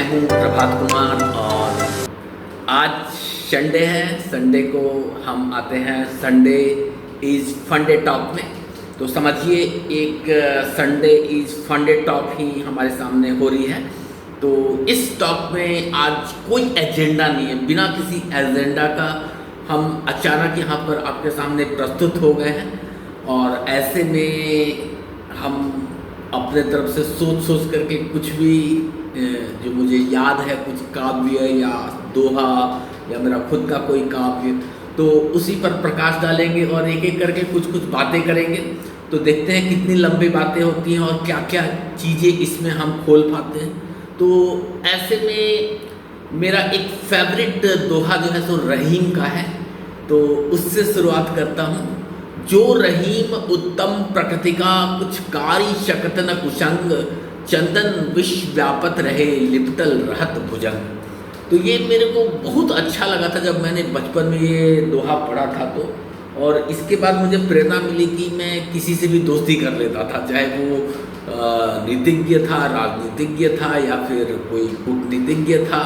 हूँ प्रभात कुमार और आज संडे है। संडे को हम आते हैं संडे इज़ फंडे टॉक में। तो समझिए एक संडे इज़ फंडे टॉक ही हमारे सामने हो रही है। तो इस टॉक में आज कोई एजेंडा नहीं है, बिना किसी एजेंडा का हम अचानक यहाँ पर आपके सामने प्रस्तुत हो गए हैं। और ऐसे में हम अपने तरफ से सोच करके कुछ भी जो मुझे याद है, कुछ काव्य या दोहा या मेरा खुद का कोई काव्य, तो उसी पर प्रकाश डालेंगे और एक एक करके कुछ कुछ बातें करेंगे। तो देखते हैं कितनी लंबी बातें होती हैं और क्या क्या चीज़ें इसमें हम खोल पाते हैं। तो ऐसे में मेरा एक फेवरेट दोहा जो है सो रहीम का है, तो उससे शुरुआत करता हूँ। जो रहीम उत्तम प्रकृति का, कुछ कारी शकत न कुशंग, चंदन विश्व व्यापत रहे लिपटल रहत भुजंग। तो ये मेरे को बहुत अच्छा लगा था जब मैंने बचपन में ये दोहा पढ़ा था। तो और इसके बाद मुझे प्रेरणा मिली कि मैं किसी से भी दोस्ती कर लेता था, चाहे वो नीतिज्ञ था, राजनीतिज्ञ था या फिर कोई कूटनीतिज्ञ था।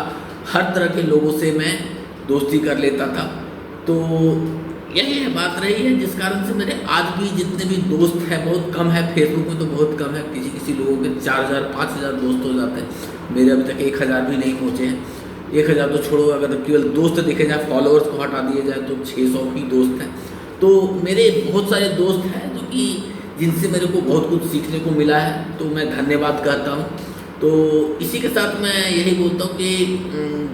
हर तरह के लोगों से मैं दोस्ती कर लेता था। तो यही है बात रही है जिस कारण से मेरे आज भी जितने भी दोस्त हैं बहुत कम है। फेसबुक में तो बहुत कम है, किसी लोगों के 4000 5000 दोस्त हो जाते हैं। मेरे अभी तक 1000 भी नहीं पहुँचे हैं। 1000 तो छोड़ो, अगर केवल दोस्त देखे जाए, फॉलोअर्स को हटा दिए जाए तो 600 ही दोस्त हैं। तो मेरे बहुत सारे दोस्त हैं जो कि जिनसे मेरे को बहुत कुछ सीखने को मिला है, तो मैं धन्यवाद कहता हूँ। तो इसी के साथ मैं यही बोलता हूँ कि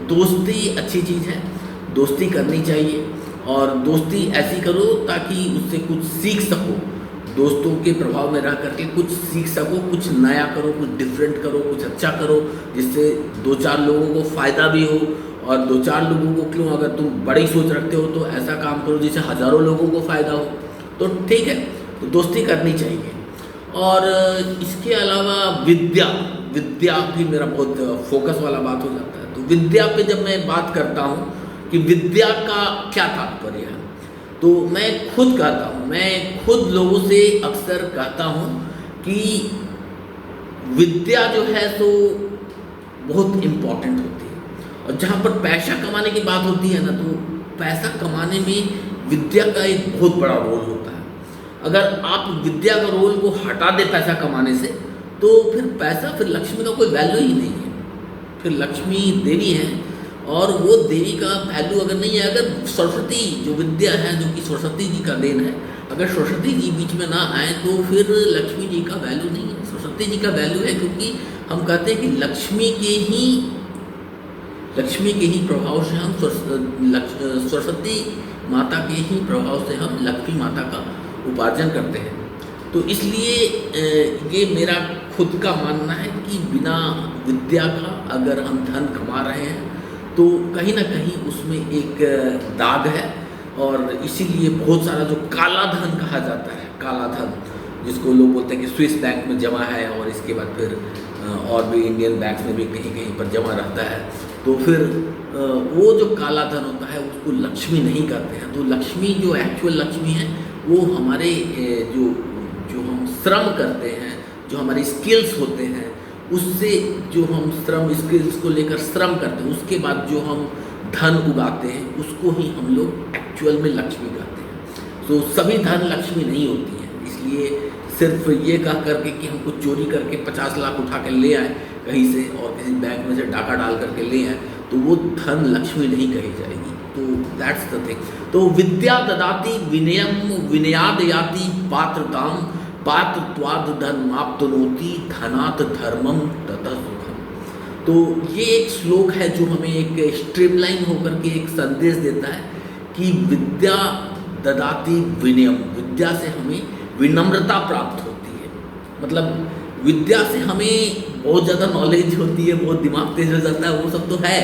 दोस्ती अच्छी चीज़ है, दोस्ती करनी चाहिए और दोस्ती ऐसी करो ताकि उससे कुछ सीख सको, दोस्तों के प्रभाव में रह करके कुछ सीख सको, कुछ नया करो, कुछ डिफरेंट करो, कुछ अच्छा करो, जिससे 2-4 लोगों को फ़ायदा भी हो। और 2-4 लोगों को क्यों, अगर तुम बड़ी सोच रखते हो तो ऐसा काम करो जिससे हज़ारों लोगों को फ़ायदा हो। तो ठीक है, तो दोस्ती करनी चाहिए। और इसके अलावा विद्या भी मेरा बहुत फोकस वाला बात हो जाता है। तो विद्या पे जब मैं बात करता हूँ कि विद्या का क्या तात्पर्य है, तो मैं खुद कहता हूँ, मैं खुद लोगों से अक्सर कहता हूँ कि विद्या जो है तो बहुत इम्पॉर्टेंट होती है। और जहाँ पर पैसा कमाने की बात होती है ना, तो पैसा कमाने में विद्या का एक बहुत बड़ा रोल होता है। अगर आप विद्या का रोल को हटा दें पैसा कमाने से, तो फिर लक्ष्मी का कोई वैल्यू ही नहीं है। फिर लक्ष्मी देवी है और वो देवी का वैल्यू अगर नहीं है, अगर सरस्वती जो विद्या है, जो कि सरस्वती जी का देन है, अगर सरस्वती जी बीच में ना आए तो फिर लक्ष्मी जी का वैल्यू नहीं है। सरस्वती जी का वैल्यू है, क्योंकि हम कहते हैं कि लक्ष्मी के ही प्रभाव से हम सरस्वती माता के ही प्रभाव से हम लक्ष्मी माता का उपार्जन करते हैं। तो इसलिए ये मेरा खुद का मानना है कि बिना विद्या का अगर हम धन कमा रहे हैं तो कहीं ना कहीं उसमें एक दाग है। और इसीलिए बहुत सारा जो काला धन कहा जाता है, काला धन जिसको लोग बोलते हैं कि स्विस बैंक में जमा है और इसके बाद फिर और भी इंडियन बैंक में भी कहीं कहीं पर जमा रहता है, तो फिर वो जो काला धन होता है उसको लक्ष्मी नहीं कहते हैं। तो लक्ष्मी जो एक्चुअल लक्ष्मी है वो हमारे जो हम श्रम करते हैं, जो हमारी स्किल्स होते हैं, उससे जो हम स्किल्स को लेकर श्रम करते हैं, उसके बाद जो हम धन उगाते हैं उसको ही हम लोग एक्चुअल में लक्ष्मी कहते हैं। तो सभी धन लक्ष्मी नहीं होती है। इसलिए सिर्फ ये कह करके कि हमको चोरी करके 50 लाख उठा कर ले आए कहीं से और किसी बैंक में से डाका डाल करके ले आए, तो वो धन लक्ष्मी नहीं कही जाएगी। तो दैट्स द थिंग। तो विद्या ददाति विनयम विनयाद याति पात्रताम, पात्रत्वाद धर्माप्तनोति धनात् धर्मम ततः सुखम। तो ये एक श्लोक है जो हमें एक स्ट्रीमलाइन होकर के एक संदेश देता है कि विद्या ददाति विनयम, विद्या से हमें विनम्रता प्राप्त होती है। मतलब विद्या से हमें बहुत ज़्यादा नॉलेज होती है, बहुत दिमाग तेज हो जाता है, वो सब तो है,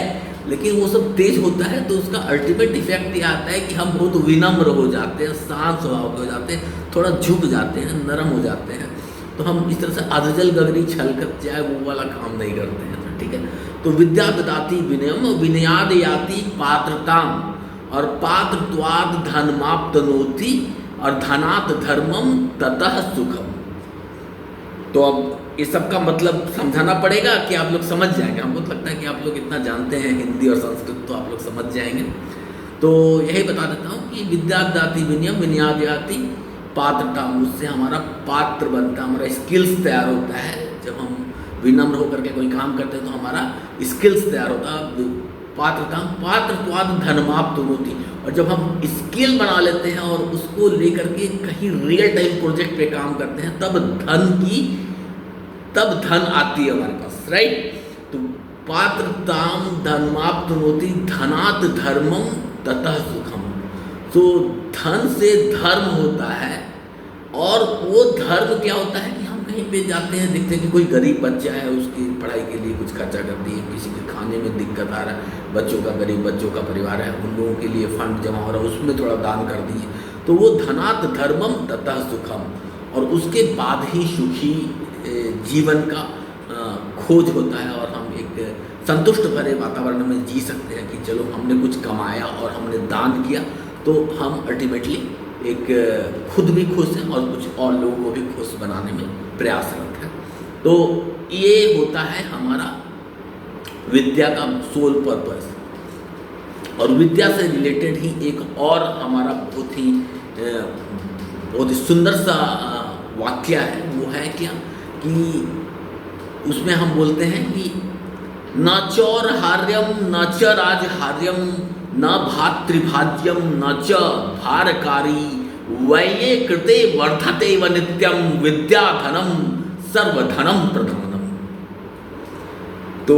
लेकिन वो सब तेज होता है तो उसका अल्टीमेट इफेक्ट ये आता है कि हम बहुत विनम्र हो जाते हैं, शांत स्वभाव के हो जाते हैं, थोड़ा झुक जाते हैं, नरम हो जाते हैं। तो हम इस तरह से अधजल गगरी छल कर जाए वो वाला काम नहीं करते हैं। ठीक है, तो विद्या ददाति विनयम विनयाद याति पात्रताम, और पात्रत्वाद धर्माप्तनोति, और धनात् धर्मम ततः सुखम। तो अब इस सब का मतलब समझाना पड़ेगा कि आप लोग समझ जाएंगे। हमको तो लगता है कि आप लोग इतना जानते हैं हिंदी और संस्कृत, तो आप लोग समझ जाएंगे। तो यही बता देता हूँ कि विद्यादाति विनयम विनयादयाति पात्रता, उससे हमारा पात्र बनता है, हमारा स्किल्स तैयार होता है। जब हम विनम्र होकर के कोई काम करते हैं तो हमारा स्किल्स तैयार होता है। पात्रता पात्रत्वाद धर्माप्त होती, और जब हम स्किल बना लेते हैं और उसको लेकर के कहीं रियल टाइम प्रोजेक्ट पे काम करते हैं, तब धन आती है हमारे पास, राइट। तो पात्रताम धर्माप्त होती, धनात् धर्मम ततः सुखम। तो धन से धर्म होता है, और वो धर्म क्या होता है कि हम कहीं पे जाते हैं, देखते हैं कि कोई गरीब बच्चा है, उसकी पढ़ाई के लिए कुछ खर्चा कर दिए, किसी के खाने में दिक्कत आ रहा है, बच्चों का गरीब बच्चों का परिवार है, उन लोगों के लिए फंड जमा हो रहा है, उसमें थोड़ा दान कर दिए, तो वो धनात् धर्मम ततः सुखम, और उसके बाद ही सुखी जीवन का खोज होता है, और हम एक संतुष्ट भरे वातावरण में जी सकते हैं कि चलो हमने कुछ कमाया और हमने दान किया, तो हम अल्टीमेटली एक खुद भी खुश हैं और कुछ और लोगों को भी खुश बनाने में प्रयासरत हैं। तो ये होता है हमारा विद्या का सोल पर्पस। और विद्या से रिलेटेड ही एक और हमारा बहुत ही सुंदर सा वाक्य है। वो है क्या कि उसमें हम बोलते हैं कि न चौरहार्यम न च राजहार्यम न भातृभाज्यम न च भारकारी वैये कृते वर्धते व नित्यम विद्याधनम सर्वधनम प्रधानम। तो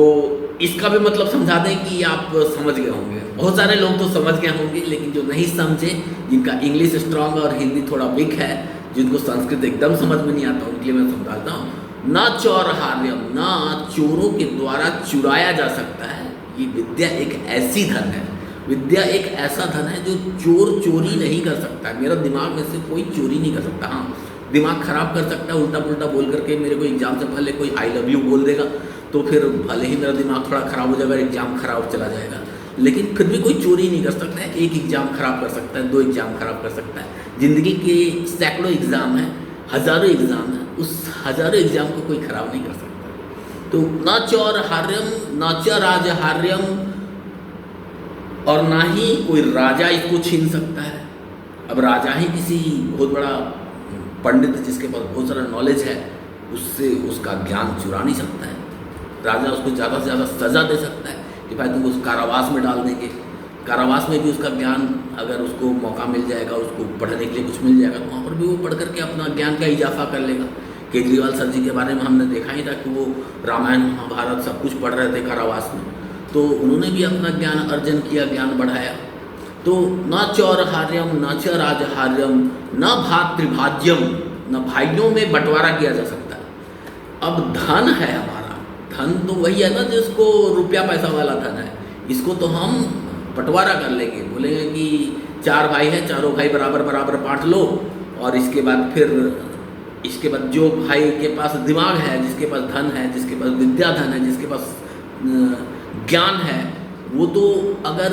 इसका भी मतलब समझा दें कि आप समझ गए होंगे। बहुत सारे लोग तो समझ गए होंगे, लेकिन जो नहीं समझे, जिनका इंग्लिश स्ट्रांग और हिंदी थोड़ा वीक है, जिनको संस्कृत एकदम समझ में नहीं आता, उनके लिए मैं समझाता हूँ। न चौरहार्यम, न चोरों के द्वारा चुराया जा सकता है। ये विद्या एक ऐसी धन है, विद्या एक ऐसा धन है जो चोर चोरी नहीं कर सकता है। मेरा दिमाग में से कोई चोरी नहीं कर सकता। हाँ, दिमाग खराब कर सकता है, उल्टा पुल्टा बोल करके मेरे को एग्जाम से पहले कोई आई लव यू बोल देगा, तो फिर भले ही मेरा दिमाग थोड़ा खराब हो जाएगा, एग्जाम खराब चला जाएगा, लेकिन फिर भी कोई चोरी नहीं कर सकता है। एक एग्जाम खराब कर सकता है, 2 एग्जाम खराब कर सकता है। जिंदगी के सैकड़ों एग्जाम हैं, हजारों एग्जाम हैं, उस हजारों एग्जाम को कोई खराब नहीं कर सकता। तो न चौरहार्यम न च राजहार्यम, और ना ही कोई राजा इसको छीन सकता है। अब राजा ही किसी बहुत बड़ा पंडित जिसके पास बहुत सारा नॉलेज है, उससे उसका ज्ञान चुरा नहीं सकता है। राजा उसको ज़्यादा से ज़्यादा सज़ा दे सकता है कि भाई तुम उस कारावास में डाल देंगे। कारावास में भी उसका ज्ञान, अगर उसको मौका मिल जाएगा, उसको पढ़ने के लिए कुछ मिल जाएगा, तो वहाँ पर भी वो पढ़ करके अपना ज्ञान का इजाफा कर लेगा। केजरीवाल सर जी के बारे में हमने देखा ही था कि वो रामायण महाभारत सब कुछ पढ़ रहे थे कारावास में, तो उन्होंने भी अपना ज्ञान अर्जन किया, ज्ञान बढ़ाया। तो न चौरहार्यम न च राजहार्यम न भातृभाज्यम, न भाइयों में बंटवारा किया जा सकता है। अब धन है हमारा, धन तो वही है ना जिसको रुपया पैसा वाला धन है, इसको तो हम बंटवारा कर लेंगे। बोलेंगे कि 4 भाई हैं, चारों भाई बराबर बराबर बांट लो, और इसके बाद जो भाई के पास दिमाग है, जिसके पास धन है, जिसके पास विद्या धन है, जिसके पास ज्ञान है, वो तो अगर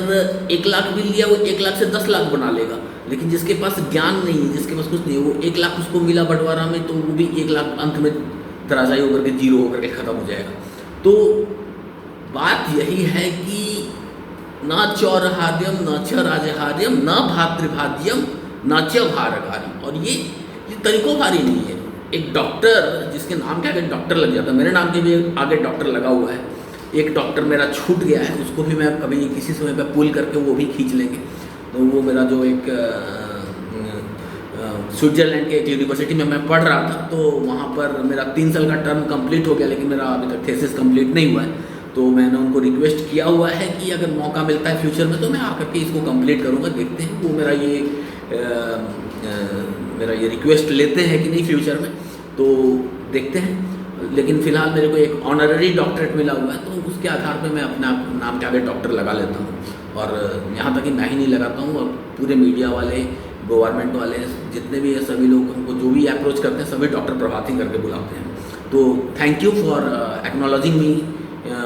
1 लाख भी लिया, वो 1 लाख से 10 लाख बना लेगा। लेकिन जिसके पास ज्ञान नहीं है, जिसके पास कुछ नहीं है, वो 1 लाख उसको मिला बंटवारा में, तो वो भी 1 लाख अंत में तराशाई होकर के 0 होकर के ख़त्म हो जाएगा। तो बात यही है कि न चौरहार्यम न च राजहार्यम न भातृभाज्यम न च भारकारी। और ये तरीकों भारी नहीं है। एक डॉक्टर जिसके नाम के आगे डॉक्टर लग जाता है, मेरे नाम के भी आगे डॉक्टर लगा हुआ है। एक डॉक्टर मेरा छूट गया है, उसको भी मैं कभी किसी समय पे पुल करके वो भी खींच लेंगे। तो वो मेरा जो एक स्विट्ज़रलैंड के एक यूनिवर्सिटी में मैं पढ़ रहा था, तो वहाँ पर मेरा 3 साल का टर्म कंप्लीट हो गया, लेकिन मेरा अभी तक थीसिस कंप्लीट नहीं हुआ है। तो मैंने उनको रिक्वेस्ट किया हुआ है कि अगर मौका मिलता है फ्यूचर में तो मैं आकर के इसको कंप्लीट करूँगा। देखते हैं वो मेरा ये रिक्वेस्ट लेते हैं कि नहीं फ्यूचर में, तो देखते हैं। लेकिन फ़िलहाल मेरे को एक ऑनररी डॉक्टरेट मिला हुआ है, तो उसके आधार पे मैं अपना नाम के आगे डॉक्टर लगा लेता हूँ। और यहाँ तक कि मैं ही नहीं लगाता हूँ, और पूरे मीडिया वाले, गवर्नमेंट वाले, जितने भी है सभी लोग हमको जो भी अप्रोच करते हैं, सभी डॉक्टर प्रभाती करके बुलाते हैं। तो thank you for acknowledging me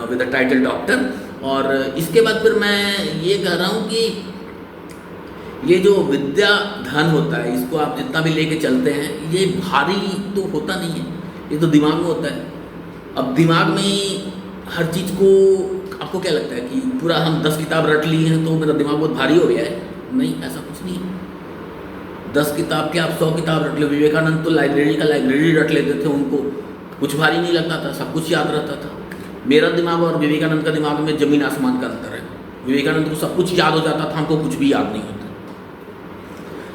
with the title doctor. और इसके बाद फिर मैं ये कह रहा हूँ कि ये जो विद्या धन होता है, इसको आप जितना भी लेके चलते हैं, ये भारी तो होता नहीं है, ये तो दिमाग में होता है। अब दिमाग में हर चीज़ को, आपको क्या लगता है कि पूरा हम 10 किताब रट लिए हैं तो मेरा दिमाग बहुत भारी हो गया है? नहीं, ऐसा कुछ नहीं है। 10 किताब के आप 100 किताब रट लो। विवेकानंद तो लाइब्रेरी रट लेते थे, उनको कुछ भारी नहीं लगता था, सब कुछ याद रहता था। मेरा दिमाग और विवेकानंद का दिमाग में जमीन आसमान का अंतर है। विवेकानंद को सब कुछ याद हो जाता था, हमको कुछ भी याद नहीं होता।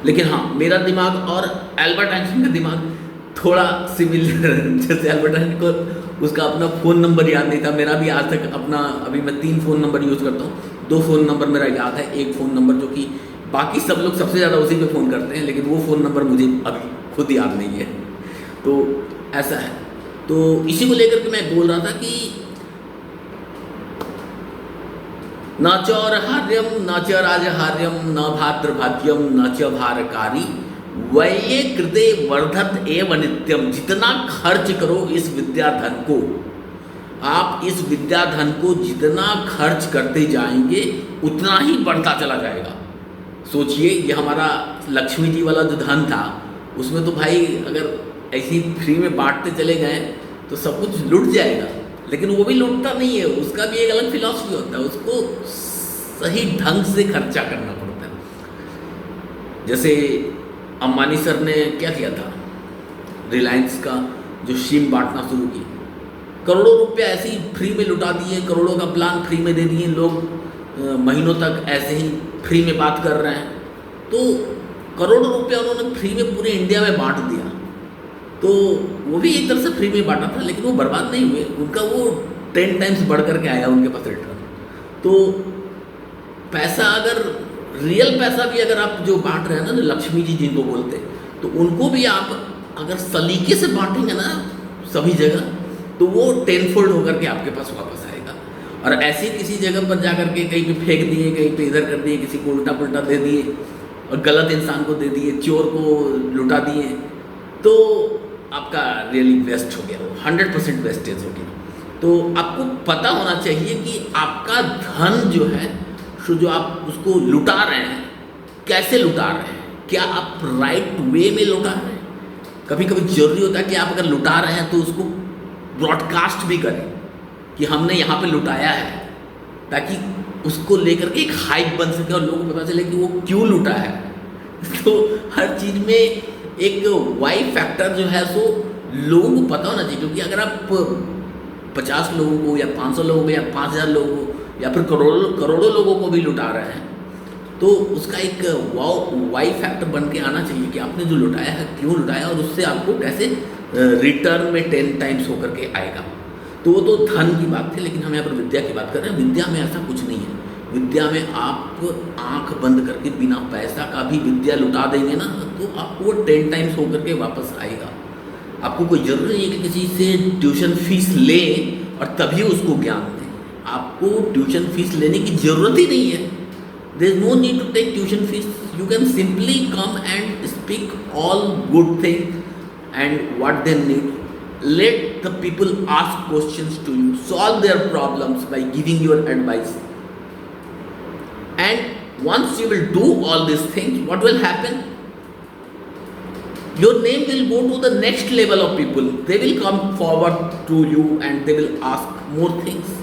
लेकिन हाँ, मेरा दिमाग और एल्बर्ट आइंस्टाइन का दिमाग थोड़ा सिमिलर है। जैसे एल्बर्ट आइंस्टाइन को उसका अपना फ़ोन नंबर याद नहीं था, मेरा भी आज तक अपना, अभी मैं 3 फ़ोन नंबर यूज़ करता हूँ। 2 फ़ोन नंबर मेरा याद है, एक फ़ोन नंबर जो कि बाकी सब लोग सबसे ज़्यादा उसी पे फ़ोन करते हैं, लेकिन वो फ़ोन नंबर मुझे अभी खुद याद नहीं है। तो ऐसा है। तो इसी को लेकर के मैं बोल रहा था कि न चौरहार्यम न च राजहार्यम न भाद्रभाद्यम न च भारकारी वये कृते वर्धत एव नित्यम। जितना खर्च करो इस विद्याधन को, आप इस विद्याधन को जितना खर्च करते जाएंगे उतना ही बढ़ता चला जाएगा। सोचिए, ये हमारा लक्ष्मी जी वाला जो धन था, उसमें तो भाई अगर ऐसी फ्री में बांटते चले गए तो सब कुछ लुट जाएगा। लेकिन वो भी लुटता नहीं है, उसका भी एक अलग फिलॉसफी होता है, उसको सही ढंग से खर्चा करना पड़ता है। जैसे अंबानी सर ने क्या किया था, रिलायंस का जो सिम बांटना शुरू किया, करोड़ों रुपया ऐसे ही फ्री में लुटा दिए, करोड़ों का प्लान फ्री में दे दिए, लोग महीनों तक ऐसे ही फ्री में बात कर रहे हैं। तो करोड़ों रुपया उन्होंने फ्री में पूरे इंडिया में बांट दिया। तो वो भी एक तरह से फ्री में बांटा था, लेकिन वो बर्बाद नहीं हुए, उनका वो 10 टाइम्स बढ़ करके आया उनके पास रिटर्न। तो पैसा, अगर रियल पैसा भी अगर आप जो बांट रहे हैं ना, जो लक्ष्मी जी जिनको बोलते हैं, तो उनको भी आप अगर सलीके से बांटेंगे ना सभी जगह, तो वो 10 फोल्ड होकर के आपके पास वापस आएगा। और ऐसे किसी जगह पर जा करके कहीं पे फेंक दिए, कहीं पे इधर कर दिए, किसी को उल्टा पुल्टा दे दिए और गलत इंसान को दे दिए, चोर को लुटा दिए, तो आपका रियली वेस्ट हो गया, वो 100% वेस्टेज हो गया। तो आपको पता होना चाहिए कि आपका धन जो है, जो आप उसको लुटा रहे हैं, कैसे लुटा रहे हैं, क्या आप राइट वे में लुटा रहे हैं। कभी कभी जरूरी होता है कि आप अगर लुटा रहे हैं तो उसको ब्रॉडकास्ट भी करें कि हमने यहाँ पे लुटाया है, ताकि उसको लेकर के एक हाइप बन सके और लोगों को पता चले कि वो क्यों लुटा है। तो हर चीज़ में एक वाई फैक्टर जो है सो लोगों को पता होना चाहिए। क्योंकि अगर आप 50 लोगों को या 500 लोगों को या 5000 लोगों को या फिर करोड़ों लोगों को भी लुटा रहे हैं, तो उसका एक वाई फैक्टर बन के आना चाहिए कि आपने जो लुटाया है क्यों लुटाया और उससे आपको कैसे रिटर्न में 10 टाइम्स होकर के आएगा। तो वो तो धन की बात थी, लेकिन हम यहाँ पर विद्या की बात कर रहे हैं। विद्या में ऐसा कुछ नहीं है। विद्या में आप आंख बंद करके बिना पैसा का भी विद्या लुटा देंगे ना, तो आपको 10 टाइम्स होकर के वापस आएगा। आपको कोई ज़रूरी नहीं है कि किसी से ट्यूशन फीस ले और तभी उसको ज्ञान दें। आपको ट्यूशन फीस लेने की ज़रूरत ही नहीं है। There is no need to take tuition fees. You can simply come and speak all good thing and what they need. Let the people ask questions to you, solve their problems by giving your advice. And once you will do all these things, what will happen? Your name will go to the next level of people. They will come forward to you and they will ask more things.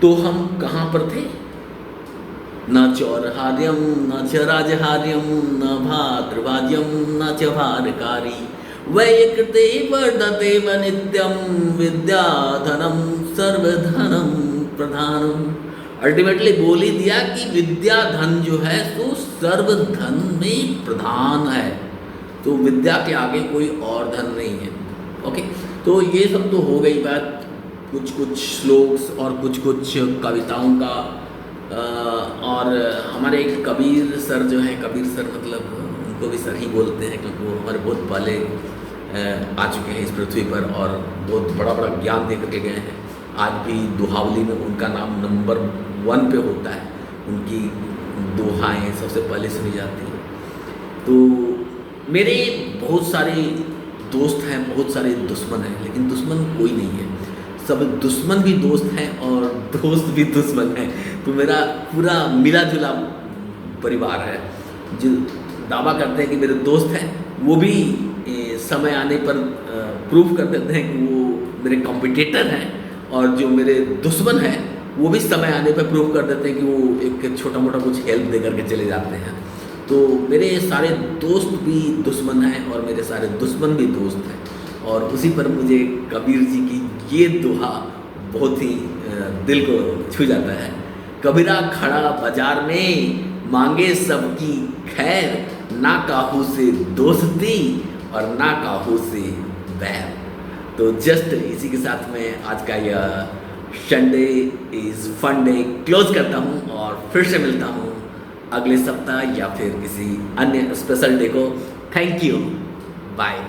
तो हम कहाँ पर थे? न चौरहार्यम न च राजहार्यम न भाद्रवाद्यम न च भारकारी वैकृते वर्धते नित्यम विद्याधनम सर्वधनम प्रधानम। अल्टीमेटली बोल ही दिया कि विद्याधन जो है तो सर्वधन में प्रधान है। तो विद्या के आगे कोई और धन नहीं है। ओके, तो ये सब तो हो गई बात कुछ कुछ श्लोक्स और कुछ कुछ कविताओं का। और हमारे एक कबीर सर जो हैं, कबीर सर मतलब उनको भी सर ही बोलते हैं क्योंकि वो हमारे बहुत पहले आ चुके हैं इस पृथ्वी पर और बहुत बड़ा बड़ा ज्ञान दे करके गए हैं। आज भी दोहावली में उनका नाम नंबर 1 पे होता है। उनकी दोहाएं सबसे पहले सुनी जाती हैं। तो मेरे बहुत सारे दोस्त हैं, बहुत सारे दुश्मन हैं, लेकिन दुश्मन कोई नहीं है। सब दुश्मन भी दोस्त हैं और दोस्त भी दुश्मन हैं। तो मेरा पूरा मिला जुला परिवार है। जो दावा करते हैं कि मेरे दोस्त हैं, वो भी समय आने पर प्रूव कर देते हैं कि वो मेरे कॉम्पिटिटर हैं, और जो मेरे दुश्मन हैं वो भी समय आने पर प्रूव कर देते हैं कि वो एक छोटा मोटा कुछ हेल्प दे करके चले जाते हैं। तो मेरे सारे दोस्त भी दुश्मन हैं और मेरे सारे दुश्मन भी दोस्त हैं, और उसी पर मुझे कबीर जी की ये दोहा बहुत ही दिल को छू जाता है। कबीरा खड़ा बाजार में मांगे सबकी खैर, ना काहू से दोस्ती और ना काहू से बैर। तो जस्ट इसी के साथ में आज का यह Sunday is fun day close करता हूँ, और फिर से मिलता हूँ अगले सप्ताह या फिर किसी अन्य स्पेशल डे को। Thank you, bye.